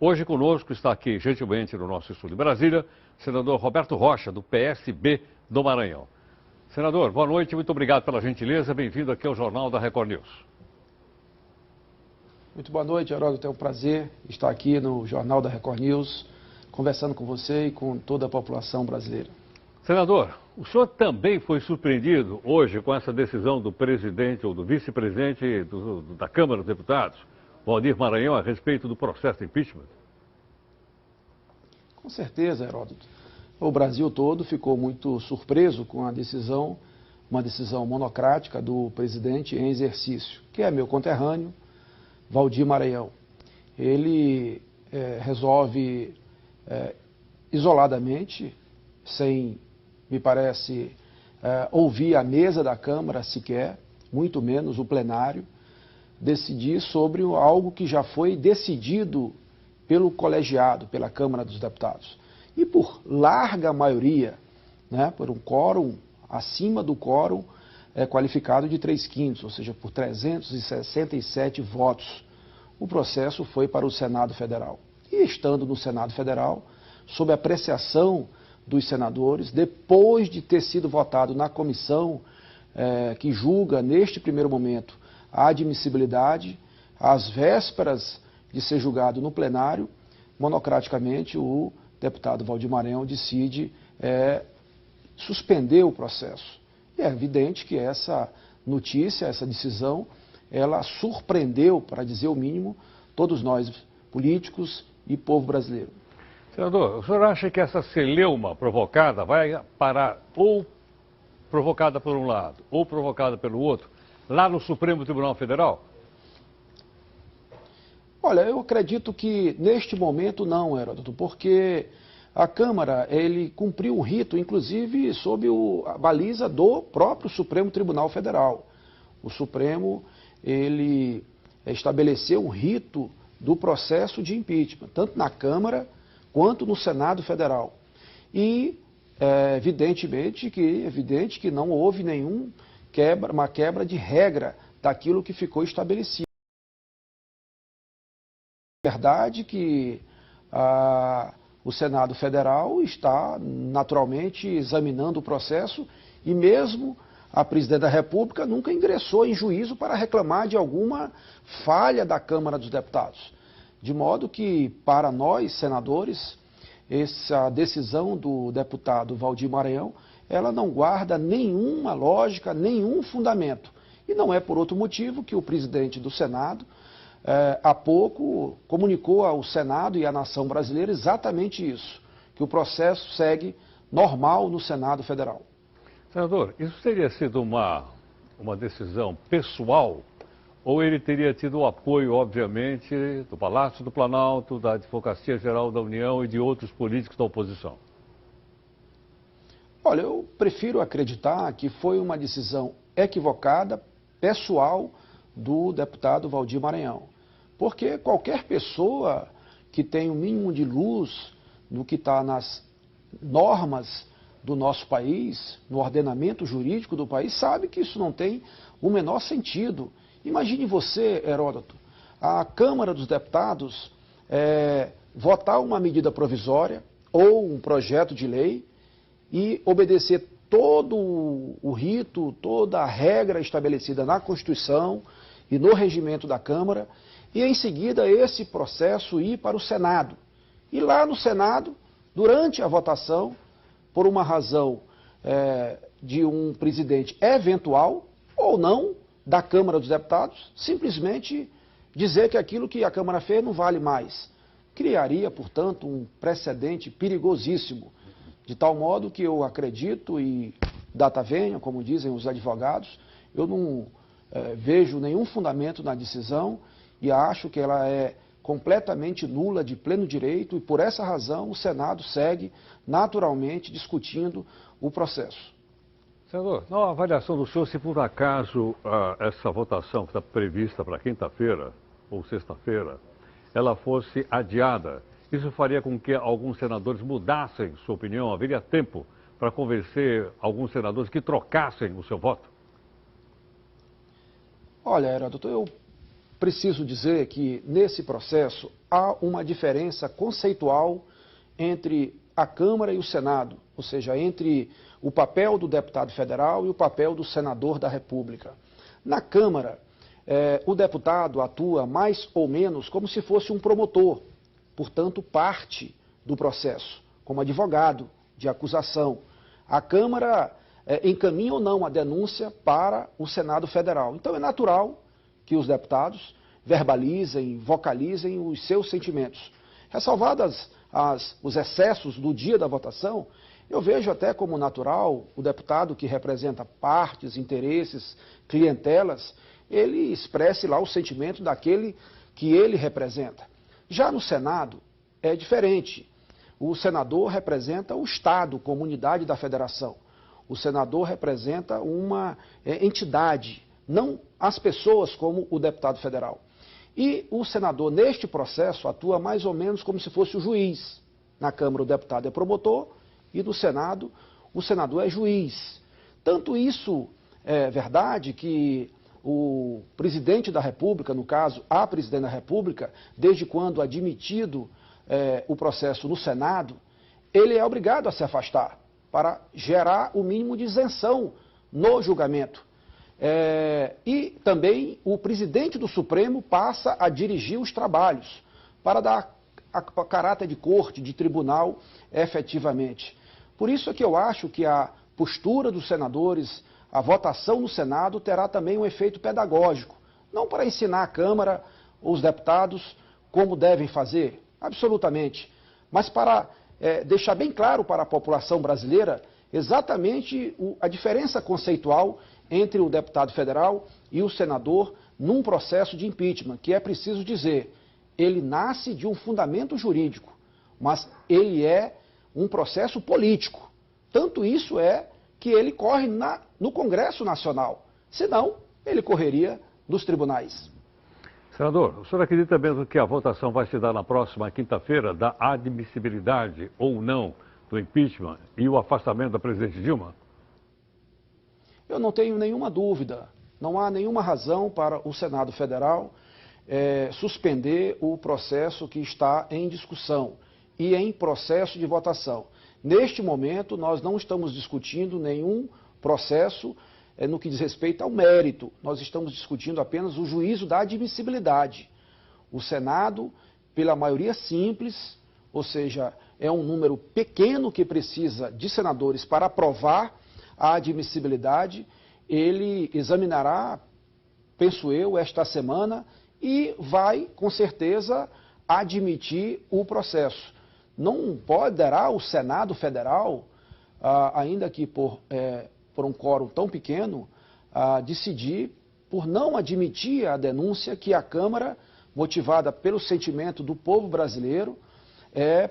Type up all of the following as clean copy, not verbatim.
Hoje conosco está aqui, gentilmente, no nosso estúdio em Brasília, o senador Roberto Rocha, do PSB do Maranhão. Senador, boa noite, muito obrigado pela gentileza, bem-vindo aqui ao Jornal da Record News. Muito boa noite, Heródoto, é um prazer estar aqui no Jornal da Record News, conversando com você e com toda a população brasileira. Senador, o senhor também foi surpreendido hoje com essa decisão do presidente ou do vice-presidente da Câmara dos Deputados, Waldir Maranhão, a respeito do processo de impeachment? Com certeza, Heródoto. O Brasil todo ficou muito surpreso com a decisão, uma decisão monocrática do presidente em exercício, que é meu conterrâneo, Waldir Maranhão. Ele resolve isoladamente, sem, me parece, ouvir a mesa da Câmara sequer, muito menos o plenário, decidir sobre algo que já foi decidido pelo colegiado, pela Câmara dos Deputados. E por larga maioria, por um quórum acima do quórum qualificado de 3/5, ou seja, por 367 votos, o processo foi para o Senado Federal. E estando no Senado Federal, sob apreciação dos senadores, depois de ter sido votado na comissão que julga, neste primeiro momento, a admissibilidade, às vésperas de ser julgado no plenário, monocraticamente o deputado Waldir Maranhão decide suspender o processo. E é evidente que essa notícia, essa decisão, ela surpreendeu, para dizer o mínimo, todos nós, políticos e povo brasileiro. Senador, o senhor acha que essa celeuma provocada vai parar ou provocada por um lado ou provocada pelo outro, lá no Supremo Tribunal Federal? Olha, eu acredito que neste momento não, Heródoto, porque a Câmara, ele cumpriu um rito, inclusive sob a baliza do próprio Supremo Tribunal Federal. O Supremo, ele estabeleceu um rito do processo de impeachment, tanto na Câmara quanto no Senado Federal. E é evidente que não houve uma quebra de regra daquilo que ficou estabelecido. É verdade que o Senado Federal está naturalmente examinando o processo e mesmo a presidente da República nunca ingressou em juízo para reclamar de alguma falha da Câmara dos Deputados. De modo que, para nós, senadores, essa decisão do deputado Waldir Maranhão, ela não guarda nenhuma lógica, nenhum fundamento. E não é por outro motivo que o presidente do Senado, há pouco, comunicou ao Senado e à nação brasileira exatamente isso, que o processo segue normal no Senado Federal. Senador, isso teria sido uma decisão pessoal ou ele teria tido o apoio, obviamente, do Palácio do Planalto, da Advocacia Geral da União e de outros políticos da oposição? Olha, eu prefiro acreditar que foi uma decisão equivocada, pessoal, do deputado Waldir Maranhão. Porque qualquer pessoa que tem o mínimo de luz no que está nas normas do nosso país, no ordenamento jurídico do país, sabe que isso não tem o menor sentido. Imagine você, Heródoto, a Câmara dos Deputados votar uma medida provisória ou um projeto de lei e obedecer todo o rito, toda a regra estabelecida na Constituição e no regimento da Câmara, e em seguida esse processo ir para o Senado. E lá no Senado, durante a votação, por uma razão de um presidente eventual ou não da Câmara dos Deputados, simplesmente dizer que aquilo que a Câmara fez não vale mais. Criaria, portanto, um precedente perigosíssimo, de tal modo que eu acredito, e data venha, como dizem os advogados, eu não vejo nenhum fundamento na decisão e acho que ela é completamente nula, de pleno direito, e por essa razão o Senado segue naturalmente discutindo o processo. Senador, na avaliação do senhor, se por acaso essa votação que está prevista para quinta-feira ou sexta-feira, ela fosse adiada, isso faria com que alguns senadores mudassem sua opinião? Haveria tempo para convencer alguns senadores que trocassem o seu voto? Olha, Heródoto, eu preciso dizer que nesse processo há uma diferença conceitual entre a Câmara e o Senado, ou seja, entre o papel do deputado federal e o papel do senador da República. Na Câmara, o deputado atua mais ou menos como se fosse um promotor, portanto, parte do processo, como advogado de acusação. A Câmara encaminha ou não a denúncia para o Senado Federal. Então, é natural que os deputados verbalizem, vocalizem os seus sentimentos. Ressalvadas os excessos do dia da votação, eu vejo até como natural o deputado que representa partes, interesses, clientelas, ele expresse lá o sentimento daquele que ele representa. Já no Senado é diferente. O senador representa o Estado como unidade da federação. O senador representa uma entidade, não as pessoas como o deputado federal. E o senador, neste processo, atua mais ou menos como se fosse o juiz. Na Câmara, o deputado é promotor e no Senado, o senador é juiz. Tanto isso é verdade que o presidente da República, no caso, a presidente da República, desde quando admitido o processo no Senado, ele é obrigado a se afastar para gerar o mínimo de isenção no julgamento. E também o presidente do Supremo passa a dirigir os trabalhos para dar a caráter de corte, de tribunal, efetivamente. Por isso é que eu acho que a postura dos senadores, a votação no Senado terá também um efeito pedagógico, não para ensinar a Câmara, os deputados, como devem fazer, absolutamente, mas para deixar bem claro para a população brasileira exatamente a diferença conceitual entre o deputado federal e o senador num processo de impeachment, que é preciso dizer, ele nasce de um fundamento jurídico, mas ele é um processo político. Tanto isso é que ele corre no Congresso Nacional, senão ele correria nos tribunais. Senador, o senhor acredita mesmo que a votação vai se dar na próxima quinta-feira da admissibilidade ou não do impeachment e o afastamento da presidente Dilma? Eu não tenho nenhuma dúvida, não há nenhuma razão para o Senado Federal suspender o processo que está em discussão e em processo de votação. Neste momento, nós não estamos discutindo nenhum processo no que diz respeito ao mérito. Nós estamos discutindo apenas o juízo da admissibilidade. O Senado, pela maioria simples, ou seja, é um número pequeno que precisa de senadores para aprovar a admissibilidade, ele examinará, penso eu, esta semana e vai, com certeza, admitir o processo. Não poderá o Senado Federal, ainda que por um quórum tão pequeno, decidir por não admitir a denúncia que a Câmara, motivada pelo sentimento do povo brasileiro,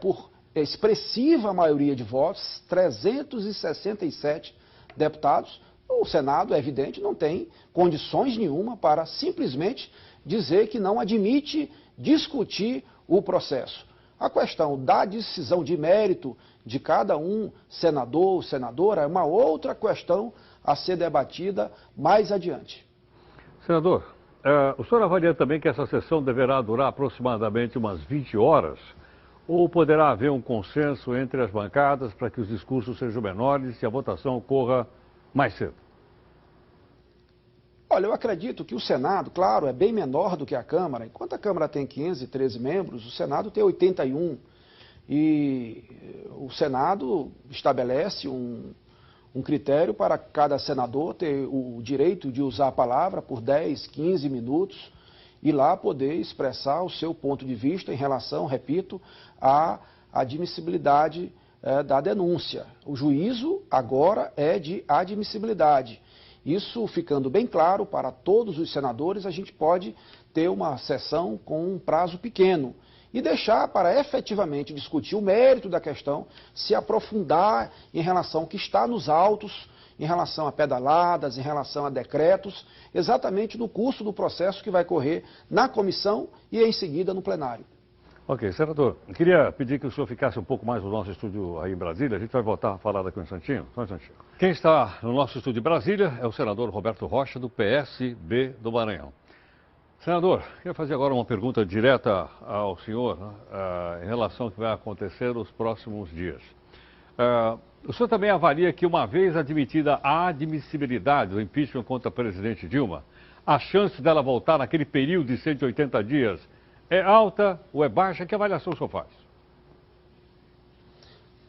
por expressiva maioria de votos, 367 deputados, o Senado, é evidente, não tem condições nenhuma para simplesmente dizer que não admite discutir o processo. A questão da decisão de mérito de cada um senador ou senadora é uma outra questão a ser debatida mais adiante. Senador, o senhor avalia também que essa sessão deverá durar aproximadamente umas 20 horas? Ou poderá haver um consenso entre as bancadas para que os discursos sejam menores e a votação ocorra mais cedo? Olha, eu acredito que o Senado, claro, é bem menor do que a Câmara. Enquanto a Câmara tem 15, 13 membros, o Senado tem 81. E o Senado estabelece um critério para cada senador ter o direito de usar a palavra por 10, 15 minutos e lá poder expressar o seu ponto de vista em relação, repito, à admissibilidade da denúncia. O juízo agora é de admissibilidade. Isso ficando bem claro para todos os senadores, a gente pode ter uma sessão com um prazo pequeno e deixar para efetivamente discutir o mérito da questão, se aprofundar em relação ao que está nos autos, em relação a pedaladas, em relação a decretos, exatamente no curso do processo que vai correr na comissão e em seguida no plenário. Ok, senador, eu queria pedir que o senhor ficasse um pouco mais no nosso estúdio aí em Brasília. A gente vai voltar a falar daqui um instantinho. Só um instantinho. Quem está no nosso estúdio em Brasília é o senador Roberto Rocha, do PSB do Maranhão. Senador, quero fazer agora uma pergunta direta ao senhor, né, em relação ao que vai acontecer nos próximos dias. O senhor também avalia que, uma vez admitida a admissibilidade do impeachment contra a presidente Dilma, a chance dela voltar naquele período de 180 dias é alta ou é baixa? Que avaliação o senhor faz?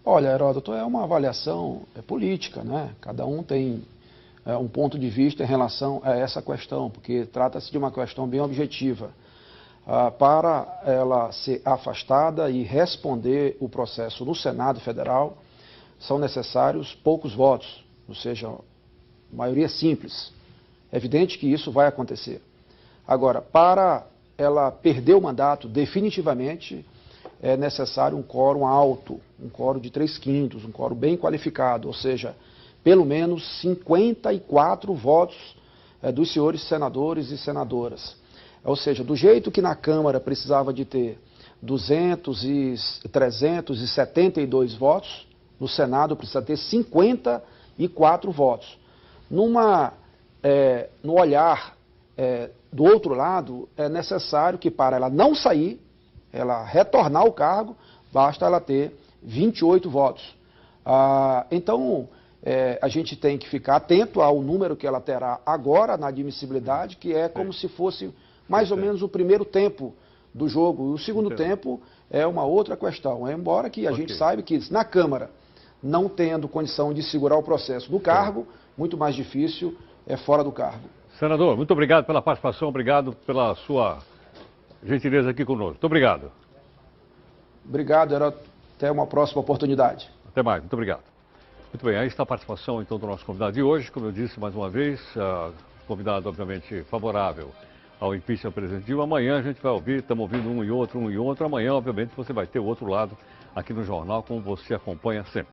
Olha, Heródoto, é uma avaliação política, né? Cada um tem um ponto de vista em relação a essa questão, porque trata-se de uma questão bem objetiva. Para ela ser afastada e responder o processo no Senado Federal, são necessários poucos votos, ou seja, maioria simples. É evidente que isso vai acontecer. Agora, para ela perder o mandato definitivamente, é necessário um quórum alto, um quórum de 3/5, um quórum bem qualificado, ou seja, pelo menos 54 votos dos senhores senadores e senadoras. Ou seja, do jeito que na Câmara precisava de ter 372 votos, no Senado precisa ter 54 votos. No olhar do outro lado, é necessário que, para ela não sair, ela retornar ao cargo, basta ela ter 28 votos. Então, a gente tem que ficar atento ao número que ela terá agora na admissibilidade, que é como se fosse mais ou menos o primeiro tempo do jogo. E o segundo tempo é uma outra questão. Embora que a gente saiba que na Câmara, não tendo condição de segurar o processo do cargo, muito mais difícil é fora do cargo. Senador, muito obrigado pela participação, obrigado pela sua gentileza aqui conosco. Muito obrigado. Obrigado, até uma próxima oportunidade. Até mais, muito obrigado. Muito bem, aí está a participação então do nosso convidado de hoje. Como eu disse mais uma vez, convidado obviamente favorável ao impeachment do presidente Dilma. Amanhã a gente vai ouvir, estamos ouvindo um e outro. Amanhã, obviamente, você vai ter o outro lado aqui no jornal, como você acompanha sempre.